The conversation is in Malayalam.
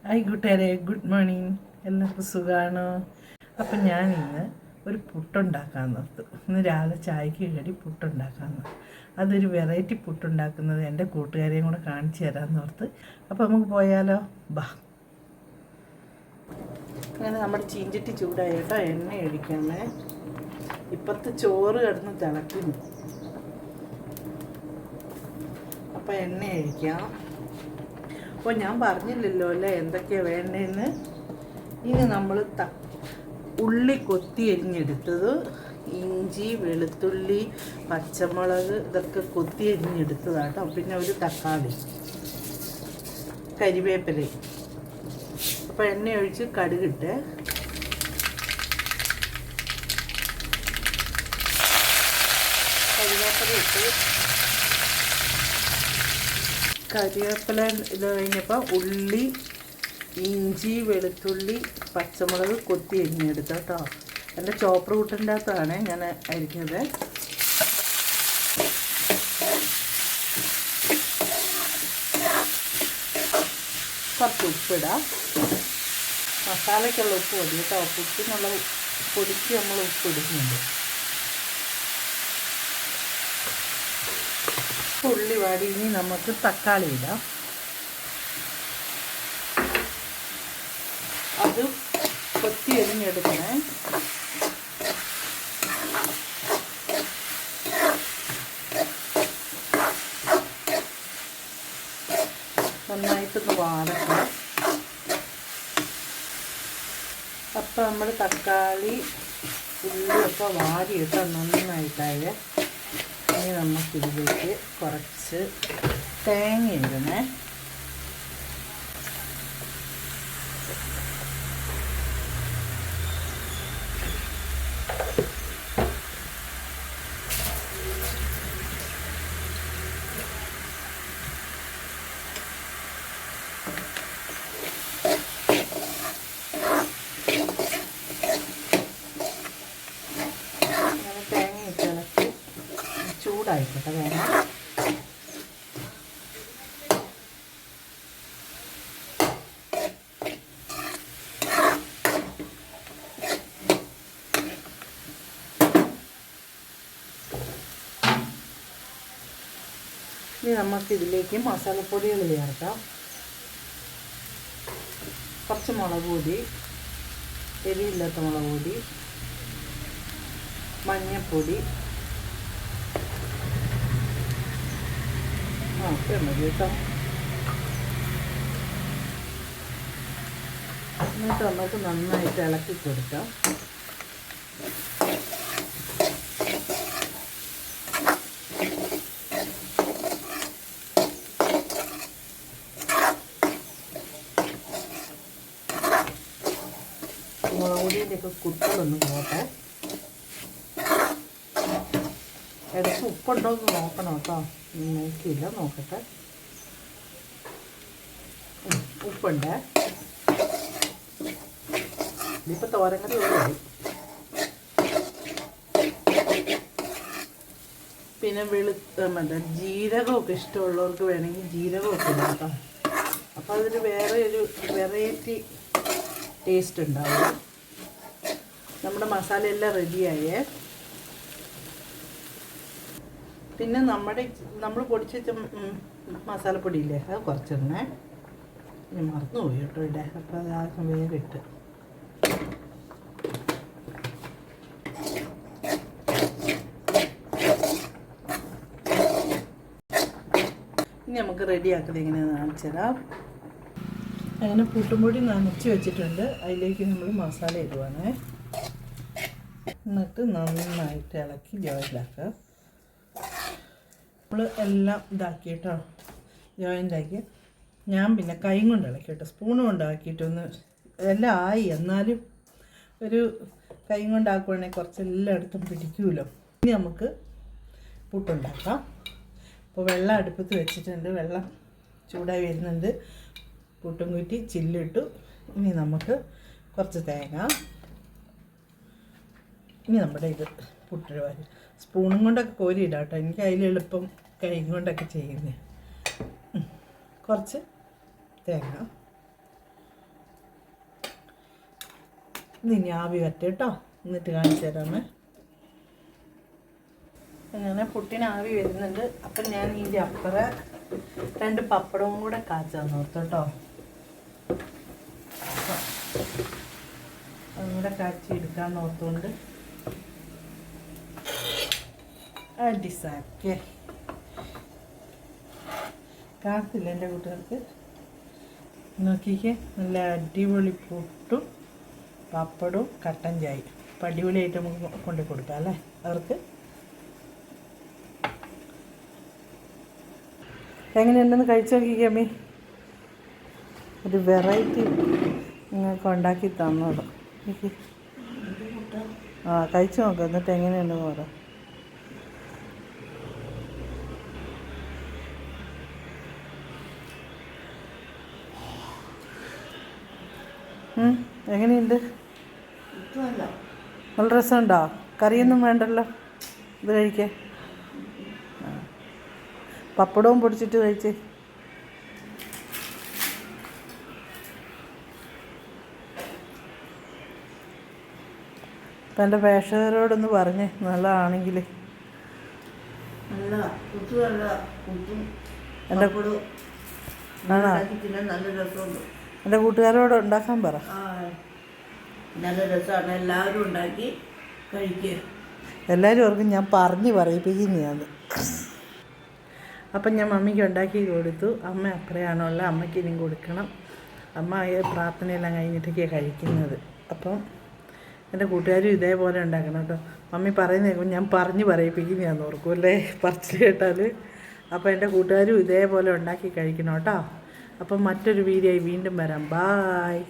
ഹായ് കൂട്ടുകാരെ, ഗുഡ് മോർണിംഗ്. എല്ലാവർക്കും സുഖമാണോ? അപ്പം ഞാനിന്ന് ഒരു പുട്ടുണ്ടാക്കാൻ നിർത്തും. ഇന്ന് രാവിലെ ചായക്ക് കടി പുട്ടുണ്ടാക്കാൻ നിർത്തും. അതൊരു വെറൈറ്റി പുട്ടുണ്ടാക്കുന്നത് എൻ്റെ കൂട്ടുകാരെയും കൂടെ കാണിച്ചു തരാമെന്ന് ഓർത്ത്. അപ്പോൾ നമുക്ക് പോയാലോ? ബാ. അങ്ങനെ നമ്മുടെ ചീഞ്ചട്ടി ചൂടായി കേട്ടോ. എണ്ണ ഒഴിക്കണേ. ഇപ്പത്തെ ചോറ് കിടന്ന് തിളക്കുന്നു. അപ്പോൾ എണ്ണ ഒഴിക്കാം. അപ്പോൾ ഞാൻ പറഞ്ഞില്ലല്ലോ അല്ലേ എന്തൊക്കെയാണ് വേണ്ടതെന്ന്. ഇനി നമ്മൾ ഉള്ളി കൊത്തി അരിഞ്ഞെടുത്തത്, ഇഞ്ചി, വെളുത്തുള്ളി, പച്ചമുളക് ഇതൊക്കെ കൊത്തി അരിഞ്ഞെടുത്തതാട്ടോ. പിന്നെ ഒരു തക്കാളി, കരിവേപ്പില. അപ്പോൾ എണ്ണ ഒഴിച്ച് കടുകിട്ട് കരിവേപ്പില ഇട്ട് കരിവേപ്പില ഇത് കഴിഞ്ഞപ്പോൾ ഉള്ളി, ഇഞ്ചി, വെളുത്തുള്ളി, പച്ചമുളക് കൊത്തി അരിഞ്ഞെടുത്തു കേട്ടോ. എൻ്റെ ചോപ്പർ കൂട്ടിൻ്റെ അകത്താണ് ഞാൻ അരിഞ്ഞത്. കുറച്ച് ഉപ്പിടാം. മസാലയ്ക്കുള്ള ഉപ്പ് മതി കേട്ടോ. പുട്ടിനുള്ള പൊടിക്ക് നമ്മൾ ഉപ്പ് ഇടുന്നുണ്ട്. ഉള്ളി വാടി ഇനി നമുക്ക് തക്കാളി ഇടാം. അത് കൊത്തി എരിഞ്ഞെടുക്കണേ. നന്നായിട്ടൊന്ന് വാടണം. അപ്പം നമ്മൾ തക്കാളി ഉള്ളിയൊക്കെ വാരിയിട്ട് നന്നായിട്ടായ. ഇനി നമുക്കിതിലേക്ക് കുറച്ച് തേങ്ങ ഇടണേ. ചൂടായിക്കോട്ടെ വേണം. ഇനി നമുക്കിതിലേക്ക് മസാലപ്പൊടികൾ ചേർക്കാം. കുറച്ച് മുളക് പൊടി, എരിയില്ലാത്ത മുളക് പൊടി, മഞ്ഞൾപ്പൊടി, ഇത്രയും മതി കേട്ടോ. എന്നിട്ട് നമുക്ക് നന്നായിട്ട് ഇളക്കി കൊടുക്കാം. മുളക് പൊടിയിൻ്റെയൊക്കെ കുത്തലൊന്നും പോട്ടെ. ഇടയ്ക്ക് ഉപ്പുണ്ടോ എന്ന് നോക്കണം കേട്ടോ. നോക്കിയില്ല, നോക്കട്ടെ. ഉപ്പുണ്ട്. ഇതിപ്പോൾ തോരക്കറി ഉള്ളത്. പിന്നെ മറ്റേ ജീരകമൊക്കെ ഇഷ്ടമുള്ളവർക്ക് വേണമെങ്കിൽ ജീരകമൊക്കെ ഇടാം കേട്ടോ. അപ്പോൾ അതിന് വേറെ ഒരു വെറൈറ്റി ടേസ്റ്റ് ഉണ്ടാവും. നമ്മുടെ മസാലയെല്ലാം റെഡിയായേ. പിന്നെ നമ്മൾ പൊടിച്ച് വെച്ച മസാലപ്പൊടിയില്ലേ, അത് കുറച്ചിടണേ. ഇനി മറന്നുപോയി കേട്ടോ ഇവിടെ. അപ്പോൾ അത് ആ വേഗം ഇട്ട് ഇനി നമുക്ക് റെഡിയാക്കുന്നത് എങ്ങനെയാണെന്ന് കാണിച്ചു തരാം. അങ്ങനെ പുട്ടുംപൊടി നനച്ച് വെച്ചിട്ടുണ്ട്. അതിലേക്ക് നമ്മൾ മസാല ഇടുവാണേ. എന്നിട്ട് നന്നായിട്ട് ഇളക്കി ജോയിൻ്റാക്കുക. നമ്മൾ എല്ലാം ഇതാക്കി കേട്ടോ, ജോയിൻ്റാക്കി. ഞാൻ പിന്നെ കൈ കൊണ്ട് ഇളക്കി കേട്ടോ. സ്പൂൺ കൊണ്ടാക്കിയിട്ടൊന്ന് എല്ലാം ആയി. എന്നാലും ഒരു കൈ കൊണ്ടാക്കുവാണെങ്കിൽ കുറച്ച് എല്ലായിടത്തും പിടിക്കുമല്ലോ. ഇനി നമുക്ക് പുട്ടുണ്ടാക്കാം. അപ്പോൾ വെള്ളം അടുപ്പത്ത് വെച്ചിട്ടുണ്ട്. വെള്ളം ചൂടായി വരുന്നുണ്ട്. പുട്ടും കുറ്റി ചില്ലിട്ടു. ഇനി നമുക്ക് കുറച്ച് തേങ്ങ. ഇനി നമ്മുടെ ഇത് പുട്ട് വാരി സ്പൂണും കൊണ്ടൊക്കെ കോരിയിടാം കേട്ടോ. എനിക്ക് അതിൽ എളുപ്പം കൈ കൊണ്ടൊക്കെ ചെയ്യുന്നത്. കുറച്ച് തേങ്ങ, ഇനി ആവി വരട്ടെ കേട്ടോ, എന്നിട്ട് കാണിച്ചു തരാമേ. അങ്ങനെ പുട്ടിന് ആവി വരുന്നുണ്ട്. അപ്പം ഞാൻ ഇതിൻ്റെ അപ്പുറം 2 പപ്പടവും കൂടെ കാച്ചാൻ ഓർത്തു കേട്ടോ. അതും കൂടെ കാച്ചി എടുക്കാൻ ഓർത്തുകൊണ്ട് അടിസാക്കേ കാത്തില്ല എൻ്റെ കൂട്ടുകാർക്ക്. നോക്കിക്കേ, നല്ല അടിപൊളി പുട്ടും പപ്പടവും കട്ടൻ ചായ. അപ്പം അടിപൊളിയായിട്ട് നമുക്ക് കൊണ്ടു കൊടുക്കാം അല്ലേ അവർക്ക്. എങ്ങനെയുണ്ടെന്ന് കഴിച്ചു നോക്കിക്കേ അമ്മി. ഒരു വെറൈറ്റി നിങ്ങൾക്ക് ഉണ്ടാക്കി തന്നോളൂ. ആ കഴിച്ചു നോക്കാം, എന്നിട്ട് എങ്ങനെയുണ്ടെന്ന് പറ. എങ്ങനെയുണ്ട്? നല്ല രസമുണ്ടോ? കറിയൊന്നും വേണ്ടല്ലോ ഇത് കഴിക്കാൻ. പപ്പടവും പൊടിച്ചിട്ട് കഴിച്ച്. അപ്പം എൻ്റെ പ്രേക്ഷകരോടൊന്ന് പറഞ്ഞേ നല്ലതാണെങ്കിൽ. എൻ്റെ കൂട്ടുകാരോട് ഉണ്ടാക്കാൻ പറ. നല്ല രസമാണ്, എല്ലാവരും ഉണ്ടാക്കി കഴിക്കുക. എല്ലാവരും ഓർക്കും ഞാൻ പറഞ്ഞ് പറയിപ്പിക്കുന്നതാണ്. അപ്പം ഞാൻ മമ്മിക്ക് ഉണ്ടാക്കി കൊടുത്തു. അമ്മ അപ്പുറയാണുള്ള, അമ്മയ്ക്ക് ഇനിയും കൊടുക്കണം. അമ്മ പ്രാർത്ഥനയെല്ലാം കഴിഞ്ഞിട്ടൊക്കെയാണ് കഴിക്കുന്നത്. അപ്പം എൻ്റെ കൂട്ടുകാരും ഇതേപോലെ ഉണ്ടാക്കണം കേട്ടോ. മമ്മി പറയുന്ന ഞാൻ പറഞ്ഞ് പറയിപ്പിക്കുന്നതാണെന്ന് ഓർക്കും അല്ലേ പറച്ചിൽ കേട്ടാൽ. അപ്പോൾ എൻ്റെ കൂട്ടുകാരും ഇതേപോലെ ഉണ്ടാക്കി കഴിക്കണം കേട്ടോ. അപ്പം മറ്റൊരു വീഡിയോ വീണ്ടും വരാം. ബായ്.